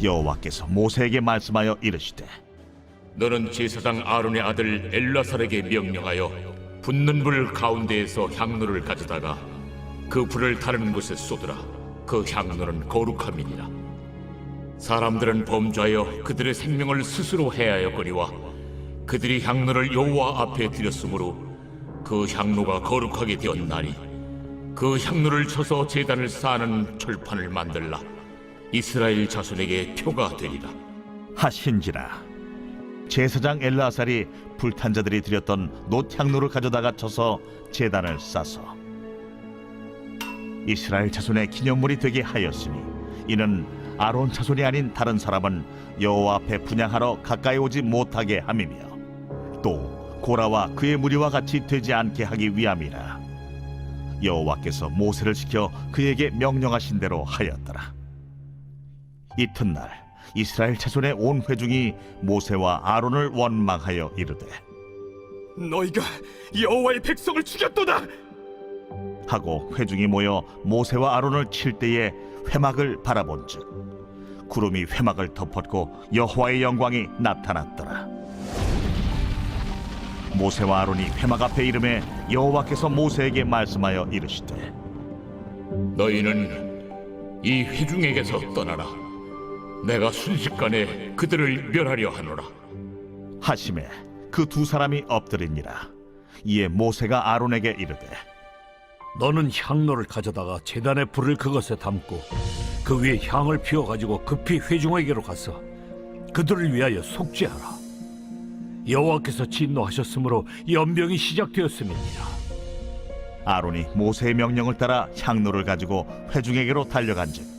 여호와께서 모세에게 말씀하여 이르시되 너는 제사장 아론의 아들 엘라살에게 명령하여 붙는 불 가운데에서 향로를 가져다가 그 불을 다른 곳에 쏟으라. 그 향로는 거룩함이니라. 사람들은 범죄하여 그들의 생명을 스스로 해하였거니와 그들이 향로를 여호와 앞에 드렸으므로 그 향로가 거룩하게 되었나니 그 향로를 쳐서 제단을 쌓는 철판을 만들라. 이스라엘 자손에게 표가 되리라 하신지라. 제사장 엘르아살이 불탄 자들이 드렸던 놋향로를 가져다가 쳐서 제단을 싸서 이스라엘 자손의 기념물이 되게 하였으니 이는 아론 자손이 아닌 다른 사람은 여호와 앞에 분향하러 가까이 오지 못하게 함이며 또 고라와 그의 무리와 같이 되지 않게 하기 위함이라. 여호와께서 모세를 시켜 그에게 명령하신 대로 하였더라. 이튿날 이스라엘 자손의 온 회중이 모세와 아론을 원망하여 이르되 너희가 여호와의 백성을 죽였도다. 하고 회중이 모여 모세와 아론을 칠 때에 회막을 바라본즉 구름이 회막을 덮었고 여호와의 영광이 나타났더라. 모세와 아론이 회막 앞에 이르매 여호와께서 모세에게 말씀하여 이르시되 너희는 이 회중에게서 떠나라. 내가 순식간에 그들을 멸하려 하노라. 하심에 그 두 사람이 엎드리니라. 이에 모세가 아론에게 이르되 너는 향로를 가져다가 제단의 불을 그것에 담고 그 위에 향을 피워가지고 급히 회중에게로 가서 그들을 위하여 속죄하라. 여호와께서 진노하셨으므로 연병이 시작되었음이니라. 아론이 모세의 명령을 따라 향로를 가지고 회중에게로 달려간즉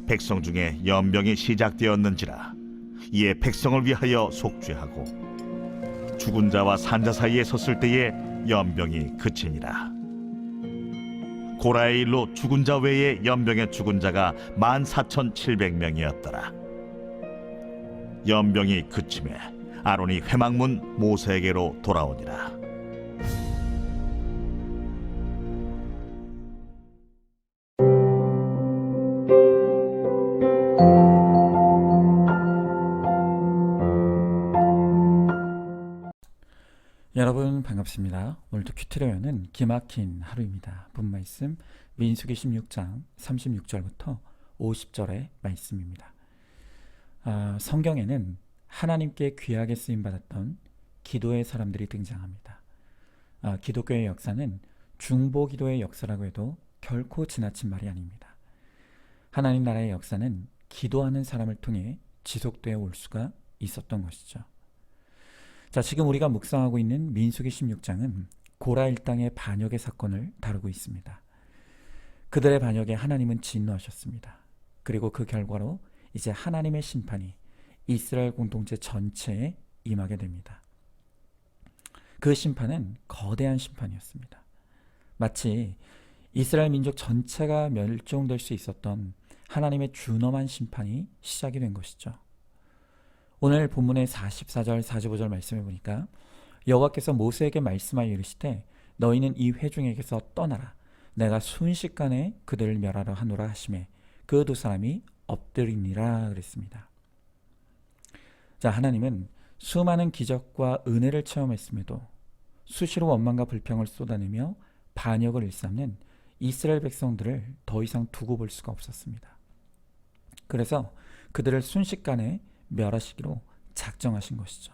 백성 중에 연병이 시작되었는지라. 이에 백성을 위하여 속죄하고 죽은 자와 산 자 사이에 섰을 때에 연병이 그치니라. 고라의 일로 죽은 자 외에 연병에 죽은 자가 14,700명이었더라. 연병이 그침에 아론이 회막문 모세에게로 돌아오니라. 여러분 반갑습니다. 오늘도 큐트레어는 기막힌 하루입니다. 본 말씀 민수기 16장 36절부터 50절의 말씀입니다. 성경에는 하나님께 귀하게 쓰임받았던 기도의 사람들이 등장합니다. 기독교의 역사는 중보기도의 역사라고 해도 결코 지나친 말이 아닙니다. 하나님 나라의 역사는 기도하는 사람을 통해 지속되어 올 수가 있었던 것이죠. 자, 지금 우리가 묵상하고 있는 민수기 16장은 고라 일당의 반역의 사건을 다루고 있습니다. 그들의 반역에 하나님은 진노하셨습니다. 그리고 그 결과로 이제 하나님의 심판이 이스라엘 공동체 전체에 임하게 됩니다. 그 심판은 거대한 심판이었습니다. 마치 이스라엘 민족 전체가 멸종될 수 있었던 하나님의 준엄한 심판이 시작이 된 것이죠. 오늘 본문의 44절, 45절 말씀해 보니까 여호와께서 모세에게 말씀하여 이르시되 너희는 이 회중에게서 떠나라. 내가 순식간에 그들을 멸하러 하노라 하시매 그 두 사람이 엎드리니라 그랬습니다. 자, 하나님은 수많은 기적과 은혜를 체험했음에도 수시로 원망과 불평을 쏟아내며 반역을 일삼는 이스라엘 백성들을 더 이상 두고 볼 수가 없었습니다. 그래서 그들을 순식간에 멸하시기로 작정하신 것이죠.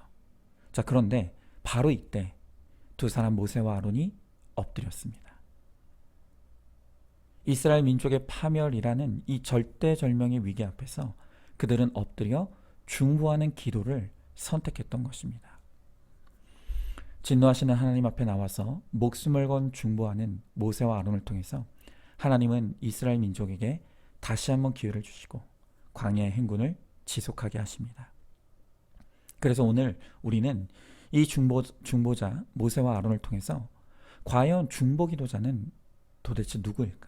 자, 그런데 바로 이때 두 사람 모세와 아론이 엎드렸습니다. 이스라엘 민족의 파멸이라는 이 절대절명의 위기 앞에서 그들은 엎드려 중보하는 기도를 선택했던 것입니다. 진노하시는 하나님 앞에 나와서 목숨을 건 중보하는 모세와 아론을 통해서 하나님은 이스라엘 민족에게 다시 한번 기회를 주시고 광야의 행군을 지속하게 하십니다. 그래서 오늘 우리는 이 중보자 모세와 아론을 통해서 과연 중보기도자는 도대체 누구일까?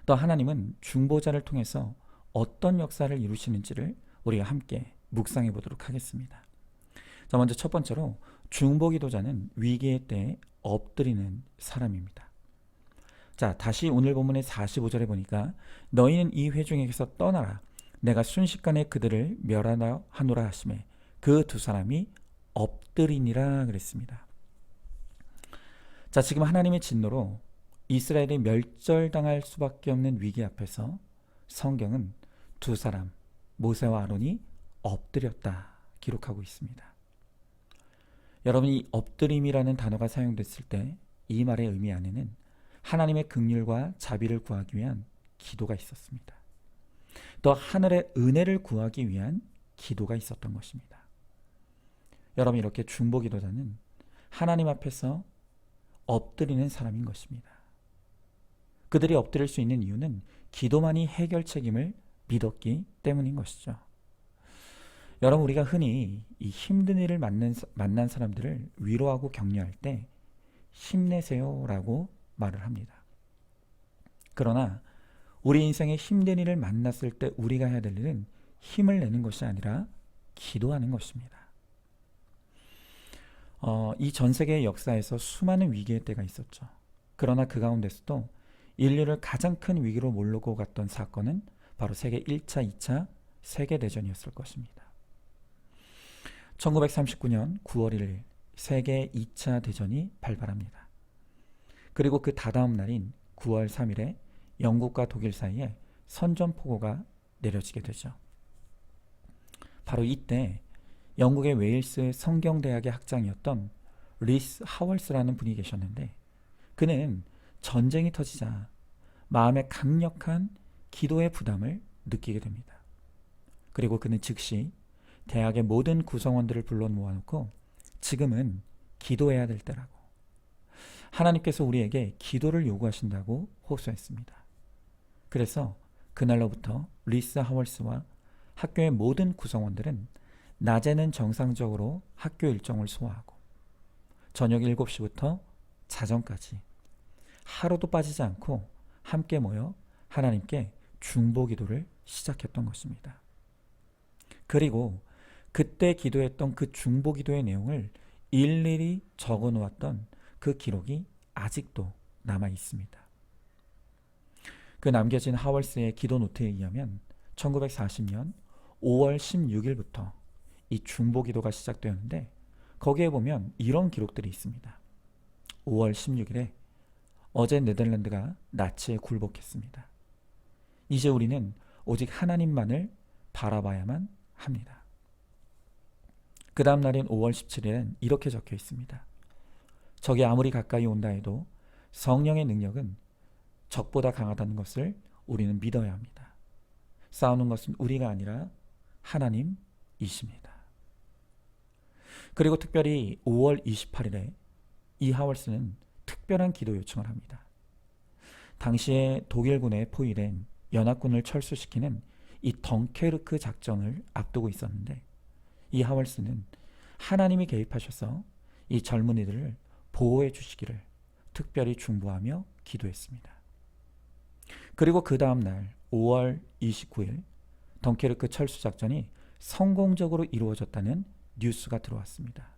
또 하나님은 중보자를 통해서 어떤 역사를 이루시는지를 우리가 함께 묵상해 보도록 하겠습니다. 자, 먼저 첫 번째로 중보기도자는 위기의 때에 엎드리는 사람입니다. 자, 다시 오늘 본문의 45절에 보니까 너희는 이 회중에게서 떠나라. 내가 순식간에 그들을 멸하노라 하시매 그 두 사람이 엎드리니라 그랬습니다. 자, 지금 하나님의 진노로 이스라엘이 멸절당할 수밖에 없는 위기 앞에서 성경은 두 사람 모세와 아론이 엎드렸다 기록하고 있습니다. 여러분이 이 엎드림이라는 단어가 사용됐을 때 이 말의 의미 안에는 하나님의 긍휼과 자비를 구하기 위한 기도가 있었습니다. 또 하늘의 은혜를 구하기 위한 기도가 있었던 것입니다. 여러분, 이렇게 중보기도자는 하나님 앞에서 엎드리는 사람인 것입니다. 그들이 엎드릴 수 있는 이유는 기도만이 해결 책임을 믿었기 때문인 것이죠. 여러분, 우리가 흔히 이 힘든 일을 만난 사람들을 위로하고 격려할 때 힘내세요 라고 말을 합니다. 그러나 우리 인생에 힘든 일을 만났을 때 우리가 해야 될 일은 힘을 내는 것이 아니라 기도하는 것입니다. 이 전 세계의 역사에서 수많은 위기의 때가 있었죠. 그러나 그 가운데서도 인류를 가장 큰 위기로 몰고 갔던 사건은 바로 세계 1차, 2차 세계대전이었을 것입니다. 1939년 9월 1일 세계 2차 대전이 발발합니다. 그리고 그 다다음 날인 9월 3일에 영국과 독일 사이에 선전포고가 내려지게 되죠. 바로 이때 영국의 웨일스 성경대학의 학장이었던 리스 하월스라는 분이 계셨는데 그는 전쟁이 터지자 마음에 강력한 기도의 부담을 느끼게 됩니다. 그리고 그는 즉시 대학의 모든 구성원들을 불러 모아놓고 지금은 기도해야 될 때라고, 하나님께서 우리에게 기도를 요구하신다고 호소했습니다. 그래서 그날로부터 리스 하월스와 학교의 모든 구성원들은 낮에는 정상적으로 학교 일정을 소화하고 저녁 7시부터 자정까지 하루도 빠지지 않고 함께 모여 하나님께 중보기도를 시작했던 것입니다. 그리고 그때 기도했던 그 중보기도의 내용을 일일이 적어 놓았던 그 기록이 아직도 남아 있습니다. 그 남겨진 하월스의 기도 노트에 의하면 1940년 5월 16일부터 이 중보기도가 시작되었는데 거기에 보면 이런 기록들이 있습니다. 5월 16일에 어제 네덜란드가 나치에 굴복했습니다. 이제 우리는 오직 하나님만을 바라봐야만 합니다. 그 다음 날인 5월 17일엔 이렇게 적혀 있습니다. 적이 아무리 가까이 온다 해도 성령의 능력은 적보다 강하다는 것을 우리는 믿어야 합니다. 싸우는 것은 우리가 아니라 하나님이십니다. 그리고 특별히 5월 28일에 이 하월스는 특별한 기도 요청을 합니다. 당시에 독일군에 포위된 연합군을 철수시키는 이 덩케르크 작전을 앞두고 있었는데 이 하월스는 하나님이 개입하셔서 이 젊은이들을 보호해 주시기를 특별히 중보하며 기도했습니다. 그리고 그 다음 날 5월 29일 덩케르크 철수 작전이 성공적으로 이루어졌다는 뉴스가 들어왔습니다.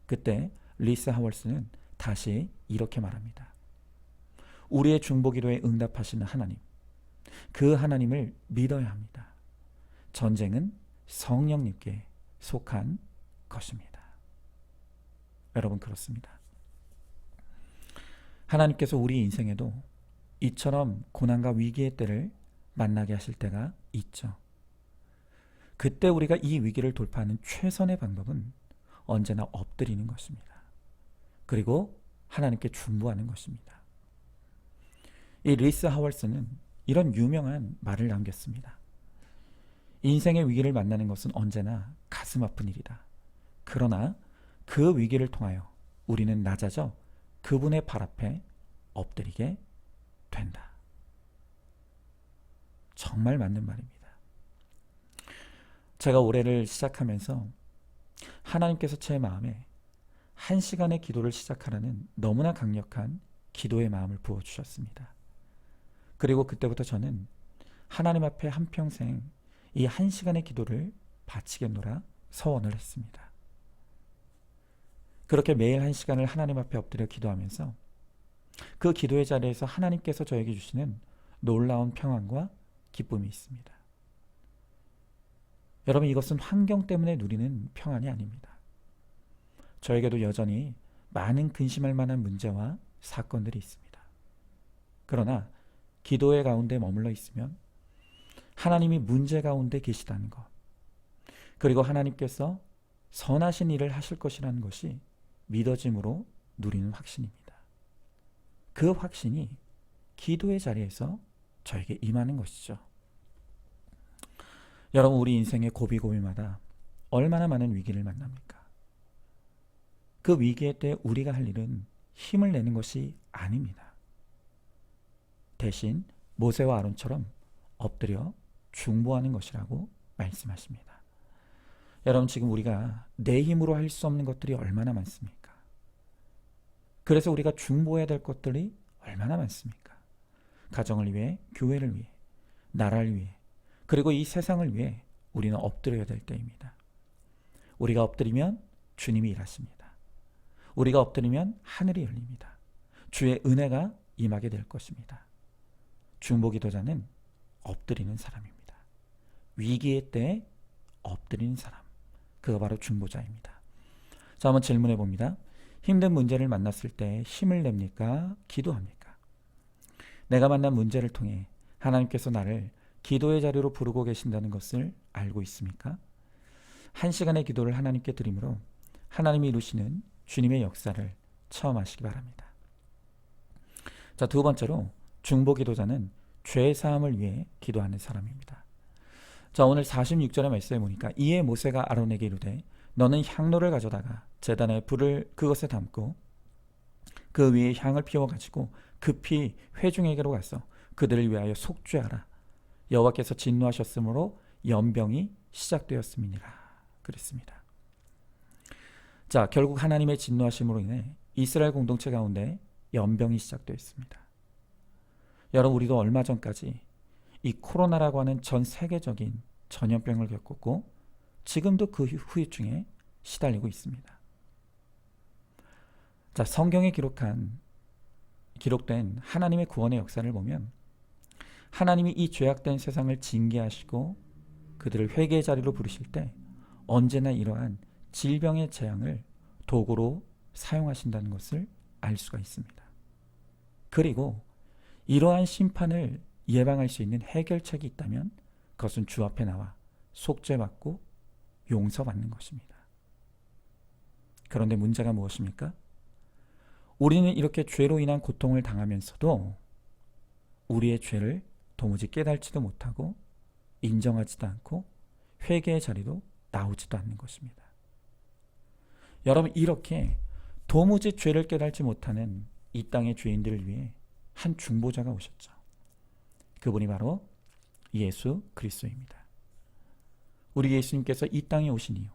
그때 리스 하월스는 다시 이렇게 말합니다. 우리의 중보기도에 응답하시는 하나님, 그 하나님을 믿어야 합니다. 전쟁은 성령님께 속한 것입니다. 여러분, 그렇습니다. 하나님께서 우리 인생에도 이처럼 고난과 위기의 때를 만나게 하실 때가 있죠. 그때 우리가 이 위기를 돌파하는 최선의 방법은 언제나 엎드리는 것입니다. 그리고 하나님께 중보하는 것입니다. 이 리스 하월스는 이런 유명한 말을 남겼습니다. 인생의 위기를 만나는 것은 언제나 가슴 아픈 일이다. 그러나 그 위기를 통하여 우리는 낮아져 그분의 발 앞에 엎드리게 된다. 정말 맞는 말입니다. 제가 올해를 시작하면서 하나님께서 제 마음에 1시간의 기도를 시작하라는 너무나 강력한 기도의 마음을 부어주셨습니다. 그리고 그때부터 저는 하나님 앞에 한평생 이 1시간의 기도를 바치겠노라 서원을 했습니다. 그렇게 매일 1시간을 하나님 앞에 엎드려 기도하면서 그 기도의 자리에서 하나님께서 저에게 주시는 놀라운 평안과 기쁨이 있습니다. 여러분, 이것은 환경 때문에 누리는 평안이 아닙니다. 저에게도 여전히 많은 근심할 만한 문제와 사건들이 있습니다. 그러나 기도의 가운데 머물러 있으면 하나님이 문제 가운데 계시다는 것, 그리고 하나님께서 선하신 일을 하실 것이라는 것이 믿어짐으로 누리는 확신입니다. 그 확신이 기도의 자리에서 저에게 임하는 것이죠. 여러분, 우리 인생의 고비고비마다 얼마나 많은 위기를 만납니까? 그 위기의 때 우리가 할 일은 힘을 내는 것이 아닙니다. 대신 모세와 아론처럼 엎드려 중보하는 것이라고 말씀하십니다. 여러분, 지금 우리가 내 힘으로 할 수 없는 것들이 얼마나 많습니까? 그래서 우리가 중보해야 될 것들이 얼마나 많습니까? 가정을 위해, 교회를 위해, 나라를 위해, 그리고 이 세상을 위해 우리는 엎드려야 될 때입니다. 우리가 엎드리면 주님이 일하십니다. 우리가 엎드리면 하늘이 열립니다. 주의 은혜가 임하게 될 것입니다. 중보기도자는 엎드리는 사람입니다. 위기의 때에 엎드리는 사람, 그가 바로 중보자입니다. 자, 한번 질문해 봅니다. 힘든 문제를 만났을 때 힘을 냅니까? 기도합니까? 내가 만난 문제를 통해 하나님께서 나를 기도의 자리로 부르고 계신다는 것을 알고 있습니까? 한 시간의 기도를 하나님께 드림으로 하나님이 이루시는 주님의 역사를 체험하시기 바랍니다. 자, 두 번째로 중보기도자는 죄 사함을 위해 기도하는 사람입니다. 자, 오늘 46절의 말씀에 보니까 이에 모세가 아론에게 이르되 너는 향로를 가져다가 제단에 불을 그것에 담고 그 위에 향을 피워 가지고 급히 회중에게로 가서 그들을 위하여 속죄하라. 여호와께서 진노하셨으므로 연병이 시작되었음이니라. 그랬습니다. 자, 결국 하나님의 진노하심으로 인해 이스라엘 공동체 가운데 연병이 시작되었습니다. 여러분, 우리도 얼마 전까지 이 코로나라고 하는 전 세계적인 전염병을 겪었고 지금도 그 후유증에 시달리고 있습니다. 자, 성경에 기록된 하나님의 구원의 역사를 보면 하나님이 이 죄악된 세상을 징계하시고 그들을 회개의 자리로 부르실 때 언제나 이러한 질병의 재앙을 도구로 사용하신다는 것을 알 수가 있습니다. 그리고 이러한 심판을 예방할 수 있는 해결책이 있다면 그것은 주 앞에 나와 속죄받고 용서받는 것입니다. 그런데 문제가 무엇입니까? 우리는 이렇게 죄로 인한 고통을 당하면서도 우리의 죄를 도무지 깨달지도 못하고 인정하지도 않고 회개의 자리도 나오지도 않는 것입니다. 여러분, 이렇게 도무지 죄를 깨달지 못하는 이 땅의 죄인들을 위해 한 중보자가 오셨죠. 그분이 바로 예수 그리스도입니다. 우리 예수님께서 이 땅에 오신 이유,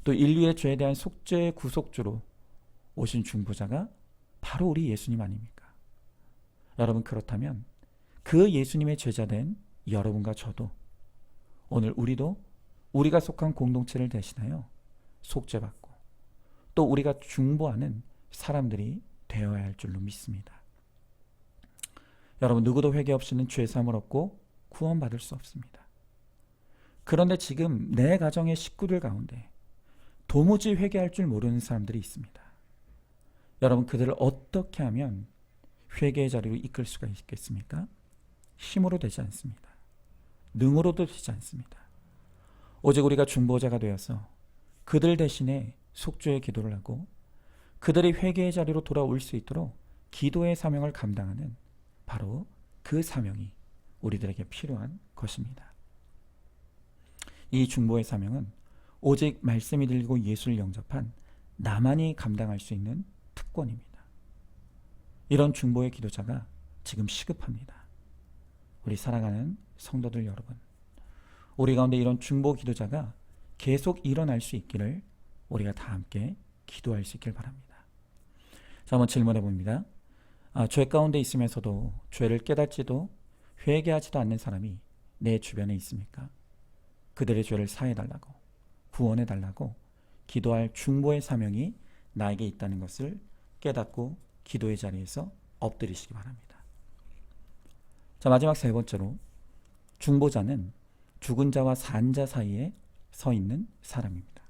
또 인류의 죄에 대한 속죄의 구속주로 오신 중보자가 바로 우리 예수님 아닙니까? 여러분, 그렇다면 그 예수님의 제자된 여러분과 저도 오늘 우리가 속한 공동체를 대신하여 속죄받고 또 우리가 중보하는 사람들이 되어야 할 줄로 믿습니다. 여러분, 누구도 회개 없이는 죄 사함을 얻고 구원받을 수 없습니다. 그런데 지금 내 가정의 식구들 가운데 도무지 회개할 줄 모르는 사람들이 있습니다. 여러분, 그들을 어떻게 하면 회개의 자리로 이끌 수가 있겠습니까? 힘으로 되지 않습니다. 능으로도 되지 않습니다. 오직 우리가 중보자가 되어서 그들 대신에 속죄의 기도를 하고 그들이 회개의 자리로 돌아올 수 있도록 기도의 사명을 감당하는 바로 그 사명이 우리들에게 필요한 것입니다. 이 중보의 사명은 오직 말씀이 들리고 예수를 영접한 나만이 감당할 수 있는 특권입니다. 이런 중보의 기도자가 지금 시급합니다. 우리 사랑하는 성도들 여러분, 우리 가운데 이런 중보 기도자가 계속 일어날 수 있기를 우리가 다 함께 기도할 수 있길 바랍니다. 자, 한번 질문해 봅니다. 죄 가운데 있으면서도 죄를 깨닫지도 회개하지도 않는 사람이 내 주변에 있습니까? 그들의 죄를 사해달라고, 구원해달라고 기도할 중보의 사명이 나에게 있다는 것을 깨닫고 기도의 자리에서 엎드리시기 바랍니다. 자, 마지막 세 번째로 중보자는 죽은 자와 산 자 사이에 서 있는 사람입니다.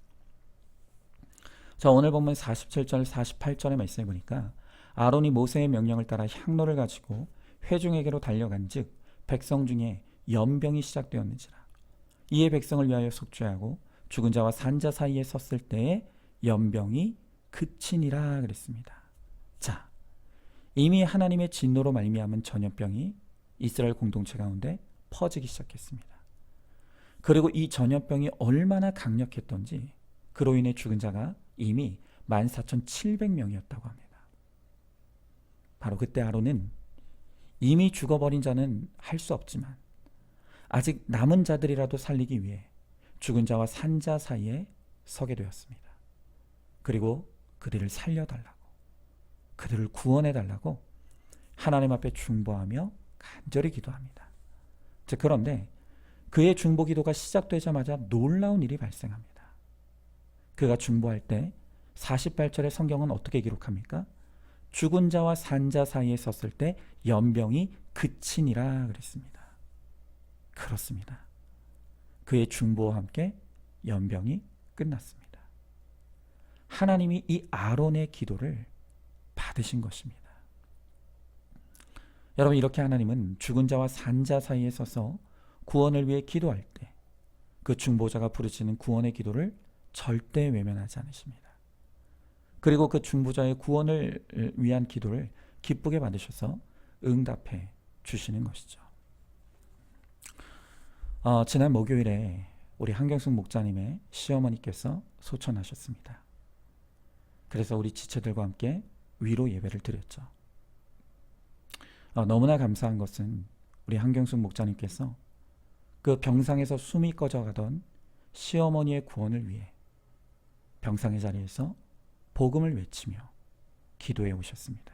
자, 오늘 본문 47절 48절의 말씀에 보니까 아론이 모세의 명령을 따라 향로를 가지고 회중에게로 달려간 즉 백성 중에 연병이 시작되었는지라. 이에 백성을 위하여 속죄하고 죽은 자와 산 자 사이에 섰을 때에 연병이 그치니라 그랬습니다. 자, 이미 하나님의 진노로 말미암은 전염병이 이스라엘 공동체 가운데 퍼지기 시작했습니다. 그리고 이 전염병이 얼마나 강력했던지 그로 인해 죽은 자가 이미 14,700명이었다고 합니다. 바로 그때 아론은 이미 죽어버린 자는 할 수 없지만 아직 남은 자들이라도 살리기 위해 죽은 자와 산 자 사이에 서게 되었습니다. 그리고 그들을 살려달라고, 그들을 구원해달라고 하나님 앞에 중보하며 간절히 기도합니다. 자, 그런데 그의 중보 기도가 시작되자마자 놀라운 일이 발생합니다. 그가 중보할 때 48절의 성경은 어떻게 기록합니까? 죽은 자와 산 자 사이에 섰을 때 연병이 그치니라 그랬습니다. 그렇습니다. 그의 중보와 함께 연병이 끝났습니다. 하나님이 이 아론의 기도를 받으신 것입니다. 여러분, 이렇게 하나님은 죽은 자와 산 자 사이에 서서 구원을 위해 기도할 때 그 중보자가 부르짖는 구원의 기도를 절대 외면하지 않으십니다. 그리고 그 중보자의 구원을 위한 기도를 기쁘게 받으셔서 응답해 주시는 것이죠. 지난 목요일에 우리 한경숙 목자님의 시어머니께서 소천하셨습니다. 그래서 우리 지체들과 함께 위로 예배를 드렸죠. 너무나 감사한 것은 우리 한경숙 목자님께서 그 병상에서 숨이 꺼져가던 시어머니의 구원을 위해 병상의 자리에서 복음을 외치며 기도해 오셨습니다.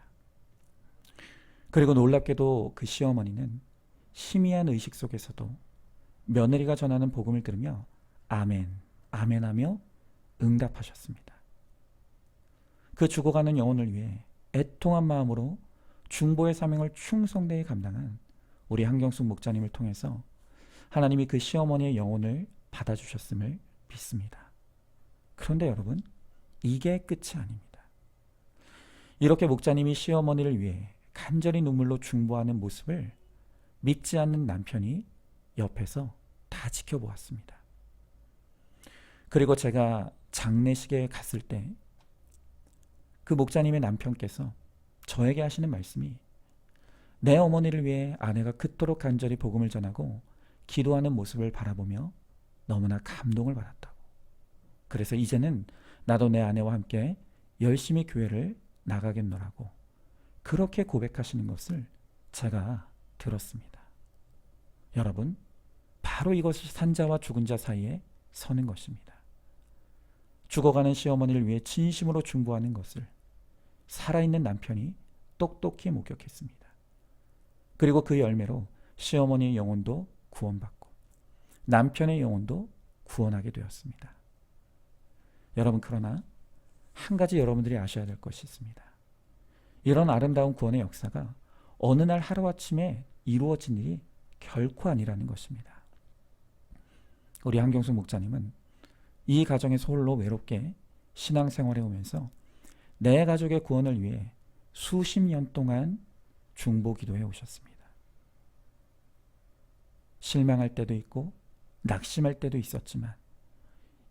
그리고 놀랍게도 그 시어머니는 희미한 의식 속에서도 며느리가 전하는 복음을 들으며 아멘, 아멘 하며 응답하셨습니다. 그 죽어가는 영혼을 위해 애통한 마음으로 중보의 사명을 충성되이 감당한 우리 한경숙 목자님을 통해서 하나님이 그 시어머니의 영혼을 받아주셨음을 믿습니다. 그런데 여러분, 이게 끝이 아닙니다. 이렇게 목자님이 시어머니를 위해 간절히 눈물로 중보하는 모습을 믿지 않는 남편이 옆에서 다 지켜보았습니다. 그리고 제가 장례식에 갔을 때 그 목자님의 남편께서 저에게 하시는 말씀이 내 어머니를 위해 아내가 그토록 간절히 복음을 전하고 기도하는 모습을 바라보며 너무나 감동을 받았다고. 그래서 이제는 나도 내 아내와 함께 열심히 교회를 나가겠노라고 그렇게 고백하시는 것을 제가 들었습니다. 여러분, 바로 이것이 산자와 죽은 자 사이에 서는 것입니다. 죽어가는 시어머니를 위해 진심으로 중보하는 것을 살아있는 남편이 똑똑히 목격했습니다. 그리고 그 열매로 시어머니의 영혼도 구원받고 남편의 영혼도 구원하게 되었습니다. 여러분, 그러나 한 가지 여러분들이 아셔야 될 것이 있습니다. 이런 아름다운 구원의 역사가 어느 날 하루아침에 이루어진 일이 결코 아니라는 것입니다. 우리 한경숙 목자님은 이 가정에서 홀로 외롭게 신앙생활해 오면서 내 가족의 구원을 위해 수십 년 동안 중보 기도해 오셨습니다. 실망할 때도 있고 낙심할 때도 있었지만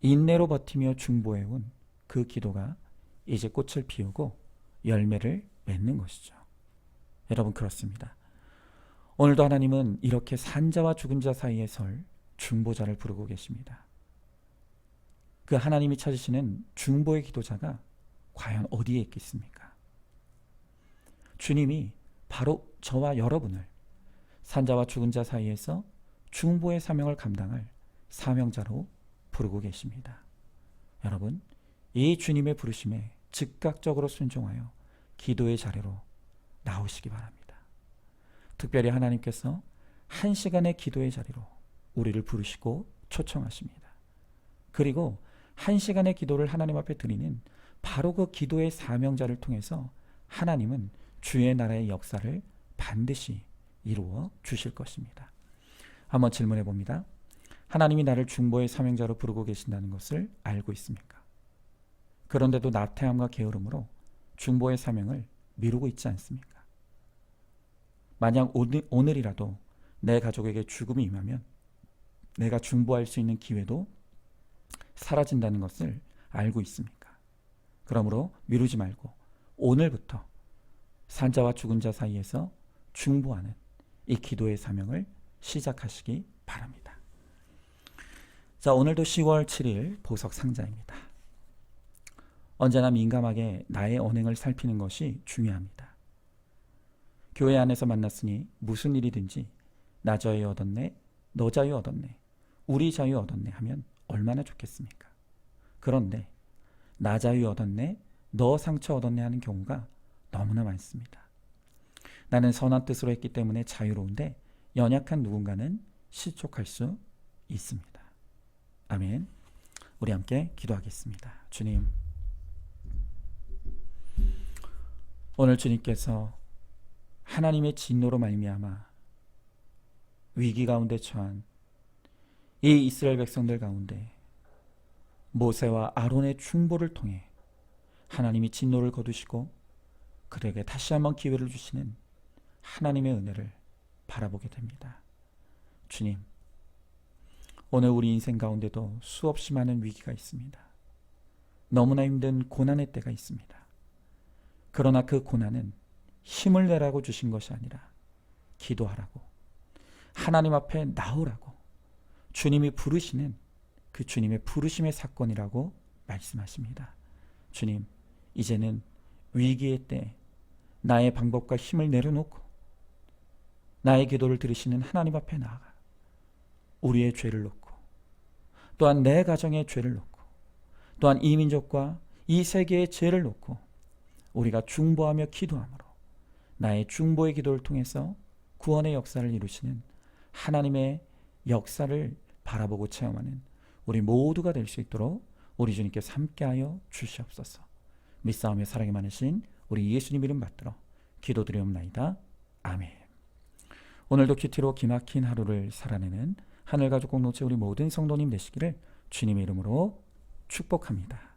인내로 버티며 중보해 온 그 기도가 이제 꽃을 피우고 열매를 맺는 것이죠. 여러분, 그렇습니다. 오늘도 하나님은 이렇게 산자와 죽은 자 사이에 설 중보자를 부르고 계십니다. 그 하나님이 찾으시는 중보의 기도자가 과연 어디에 있겠습니까? 주님이 바로 저와 여러분을 산자와 죽은 자 사이에서 중보의 사명을 감당할 사명자로 부르고 계십니다. 여러분, 이 주님의 부르심에 즉각적으로 순종하여 기도의 자리로 나오시기 바랍니다. 특별히 하나님께서 한 시간의 기도의 자리로 우리를 부르시고 초청하십니다. 그리고 한 시간의 기도를 하나님 앞에 드리는 바로 그 기도의 사명자를 통해서 하나님은 주의 나라의 역사를 반드시 이루어 주실 것입니다. 한번 질문해 봅니다. 하나님이 나를 중보의 사명자로 부르고 계신다는 것을 알고 있습니까? 그런데도 나태함과 게으름으로 중보의 사명을 미루고 있지 않습니까? 만약 오늘이라도 내 가족에게 죽음이 임하면 내가 중보할 수 있는 기회도 사라진다는 것을 알고 있습니까? 그러므로 미루지 말고 오늘부터 산자와 죽은 자 사이에서 중보하는 이 기도의 사명을 시작하시기 바랍니다. 자, 오늘도 10월 7일 보석 상자입니다. 언제나 민감하게 나의 언행을 살피는 것이 중요합니다. 교회 안에서 만났으니 무슨 일이든지 나 자유 얻었네, 너 자유 얻었네, 우리 자유 얻었네 하면 얼마나 좋겠습니까? 그런데 나 자유 얻었네, 너 상처 얻었네 하는 경우가 너무나 많습니다. 나는 선한 뜻으로 했기 때문에 자유로운데 연약한 누군가는 실족할 수 있습니다. 아멘. 우리 함께 기도하겠습니다. 주님, 오늘 주님께서 하나님의 진노로 말미암아 위기 가운데 처한 이 이스라엘 백성들 가운데 모세와 아론의 중보를 통해 하나님이 진노를 거두시고 그들에게 다시 한번 기회를 주시는 하나님의 은혜를 바라보게 됩니다. 주님, 오늘 우리 인생 가운데도 수없이 많은 위기가 있습니다. 너무나 힘든 고난의 때가 있습니다. 그러나 그 고난은 힘을 내라고 주신 것이 아니라 기도하라고, 하나님 앞에 나오라고 주님이 부르시는 그 주님의 부르심의 사건이라고 말씀하십니다. 주님, 이제는 위기의 때 나의 방법과 힘을 내려놓고 나의 기도를 들으시는 하나님 앞에 나아가 우리의 죄를 놓고 또한 내 가정의 죄를 놓고 또한 이 민족과 이 세계의 죄를 놓고 우리가 중보하며 기도함으로 나의 중보의 기도를 통해서 구원의 역사를 이루시는 하나님의 역사를 바라보고 체험하는 우리 모두가 될 수 있도록 우리 주님께서 함께하여 주시옵소서. 믿사오며 사랑이 많으신 우리 예수님 이름 받들어 기도드리옵나이다. 아멘. 오늘도 큐티로 기막힌 하루를 살아내는 하늘가족 공동체 우리 모든 성도님 되시기를 주님의 이름으로 축복합니다.